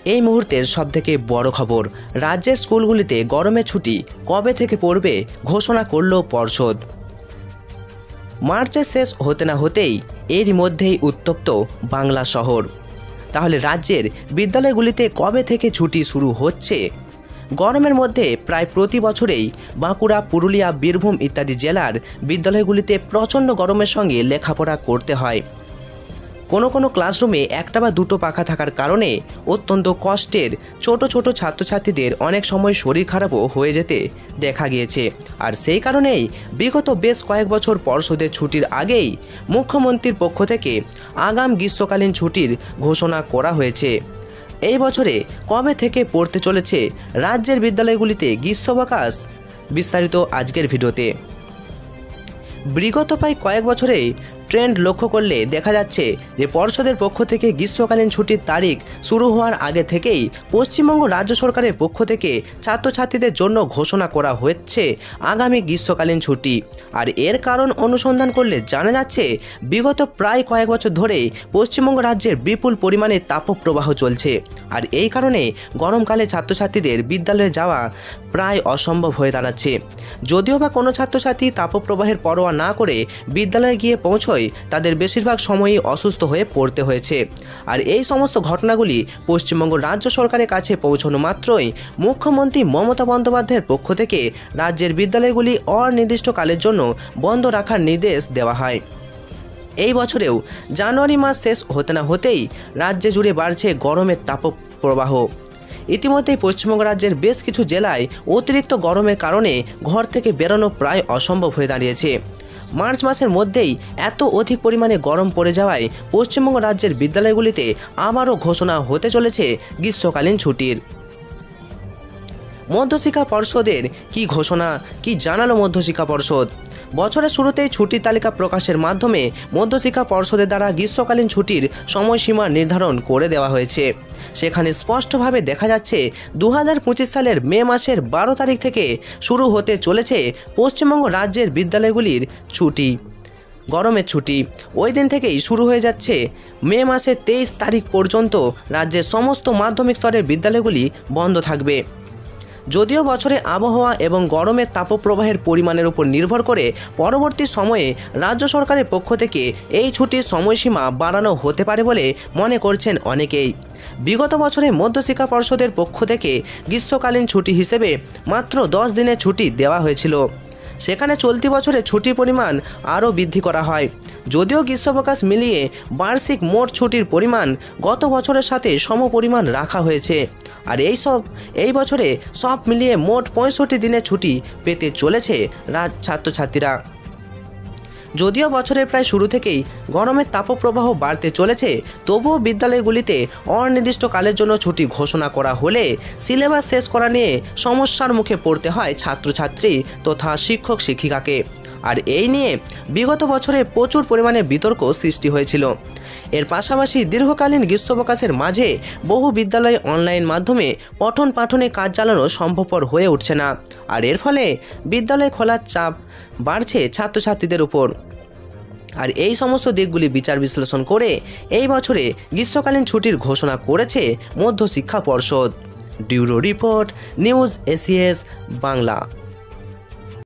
এই মুহূর্তের সবথেকে বড় খবর, রাজ্যের স্কুলগুলিতে গরমের ছুটি কবে থেকে পড়বে ঘোষণা করল পর্ষদ। মার্চের শেষ হতে না হতেই এরই মধ্যেই উত্তপ্ত বাংলা শহর। তাহলে রাজ্যের বিদ্যালয়গুলিতে কবে থেকে ছুটি শুরু হচ্ছে? গরমের মধ্যে প্রায় প্রতি বছরেই বাঁকুড়া, পুরুলিয়া, বীরভূম ইত্যাদি জেলার বিদ্যালয়গুলিতে প্রচণ্ড গরমের সঙ্গে লেখাপড়া করতে হয়। কোনো ক্লাসরুমে একটা বা দুটো পাখা থাকার কারণে অত্যন্ত কষ্টের ছোট ছোট ছাত্রছাত্রীদের অনেক সময় শরীর খারাপও হয়ে যেতে দেখা গিয়েছে। আর সেই কারণেই বিগত বেশ কয়েক বছর পর্ষদের ছুটির আগেই মুখ্যমন্ত্রীর পক্ষ থেকে আগাম গ্রীষ্মকালীন ছুটির ঘোষণা করা হয়েছে। এই বছরে কবে থেকে পড়তে চলেছে রাজ্যের বিদ্যালয়গুলিতে গ্রীষ্মাবকাশ? বিস্তারিত আজকের ভিডিওতে। বিগত প্রায় কয়েক বছরে ট্রেন্ড লক্ষ্য করলে দেখা যাচ্ছে যে পর্ষদের পক্ষ থেকে গ্রীষ্মকালীন ছুটির তারিখ শুরু হওয়ার আগে থেকেই পশ্চিমবঙ্গ রাজ্য সরকারের পক্ষ থেকে ছাত্রছাত্রীদের জন্য ঘোষণা করা হচ্ছে আগামী গ্রীষ্মকালীন ছুটি। আর এর কারণ অনুসন্ধান করলে জানা যাচ্ছে বিগত প্রায় কয়েক বছর ধরে পশ্চিমবঙ্গ রাজ্যের বিপুল পরিমাণে তাপপ্রবাহ চলছে। আর এই কারণে গরমকালে ছাত্রছাত্রীদের বিদ্যালয়ে যাওয়া প্রায় অসম্ভব হয়ে দাঁড়াচ্ছে। যদিও বা কোনো ছাত্রছাত্রী তাপপ্রবাহের পরোয়া না করে বিদ্যালয়ে গিয়ে পৌঁছয়, তাদের বেশিরভাগ সময়ই অসুস্থ হয়ে পড়তে হয়েছে। আর এই সমস্ত ঘটনাগুলি পশ্চিমবঙ্গ রাজ্য সরকারের কাছে পৌঁছানো মাত্রই মুখ্যমন্ত্রী মমতা বন্দ্যোপাধ্যায়ের পক্ষ থেকে রাজ্যের বিদ্যালয়গুলি অনির্দিষ্টকালের জন্য বন্ধ রাখার নির্দেশ দেওয়া হয়। এই বছরেও জানুয়ারি মাস শেষ হতে না হতেই রাজ্যে জুড়ে বাড়ছে গরমের তাপপ্রবাহ। ইতিমধ্যেই পশ্চিমবঙ্গ রাজ্যের বেশ কিছু জেলায় অতিরিক্ত গরমের কারণে ঘর থেকে বেরোনো প্রায় অসম্ভব হয়ে দাঁড়িয়েছে। মার্চ মাসের মধ্যেই এত অধিক পরিমাণে গরম পড়ে যাওয়ায় পশ্চিমবঙ্গ রাজ্যের বিদ্যালয়গুলিতে আবারও ঘোষণা হতে চলেছে গ্রীষ্মকালীন ছুটির। মধ্যশিক্ষা পর্ষদের কি ঘোষণা, কি জানালো মধ্যশিক্ষা পর্ষদ? বছরের শুরুতেই ছুটির তালিকা প্রকাশের মাধ্যমে মধ্যশিক্ষা পর্ষদের দ্বারা গ্রীষ্মকালীন ছুটির সময়সীমা নির্ধারণ করে দেওয়া হয়েছে। সেখানে স্পষ্টভাবে দেখা যাচ্ছে 2025 সালের মে মাসের 12 তারিখ থেকে শুরু হতে চলেছে পশ্চিমবঙ্গ রাজ্যের বিদ্যালয়গুলির ছুটি, গরমের ছুটি। ওই দিন থেকেই শুরু হয়ে যাচ্ছে মে মাসের 23 তারিখ পর্যন্ত রাজ্যের সমস্ত মাধ্যমিক স্তরের বিদ্যালয়গুলি বন্ধ থাকবে। যদিও বছরে আবহাওয়া এবং গরমের তাপপ্রবাহের পরিমাণের উপর নির্ভর করে পরবর্তী সময়ে রাজ্য সরকারের পক্ষ থেকে এই ছুটির সময়সীমা বাড়ানো হতে পারে বলে মনে করছেন অনেকেই। বিগত বছরে মধ্যশিক্ষা পর্ষদের পক্ষ থেকে গ্রীষ্মকালীন ছুটি হিসেবে মাত্র 10 দিনের ছুটি দেওয়া হয়েছিল। সেখানে চলতি বছরে ছুটির পরিমাণ আরও বৃদ্ধি করা হয়। যদিও গ্রীষ্মাবকাশ মিলিয়ে বার্ষিক মোট ছুটির পরিমাণ গত বছরের সাথে সমপরিমাণ রাখা হয়েছে। আর এই বছরে সব মিলিয়ে মোট 65 দিনের ছুটি পেতে চলেছে ছাত্রছাত্রীরা। যদিও বছরের প্রায় শুরু থেকেই গরমের তাপপ্রবাহ বাড়তে চলেছে, তবুও বিদ্যালয়গুলিতে অনির্দিষ্টকালের জন্য ছুটি ঘোষণা করা হলে সিলেবাস শেষ করা নিয়ে সমস্যার মুখে পড়তে হয় ছাত্রছাত্রী তথা শিক্ষক শিক্ষিকাকে। আর এই নিয়ে বিগত বছরে প্রচুর পরিমাণে বিতর্ক সৃষ্টি হয়েছিল। এর পাশাপাশি দীর্ঘকালীন গ্রীষ্মাবকাশের মাঝে বহু বিদ্যালয়ে অনলাইন মাধ্যমে পঠন পাঠনে কাজ চালানো সম্ভবপর হয়ে উঠছে না। আর এর ফলে বিদ্যালয় খোলার চাপ বাড়ছে ছাত্রছাত্রীদের উপর। আর এই সমস্ত দিকগুলি বিচার বিশ্লেষণ করে এই বছরে গ্রীষ্মকালীন ছুটির ঘোষণা করেছে মধ্যশিক্ষা পর্ষদ। Bureau report, news ACS Bangla.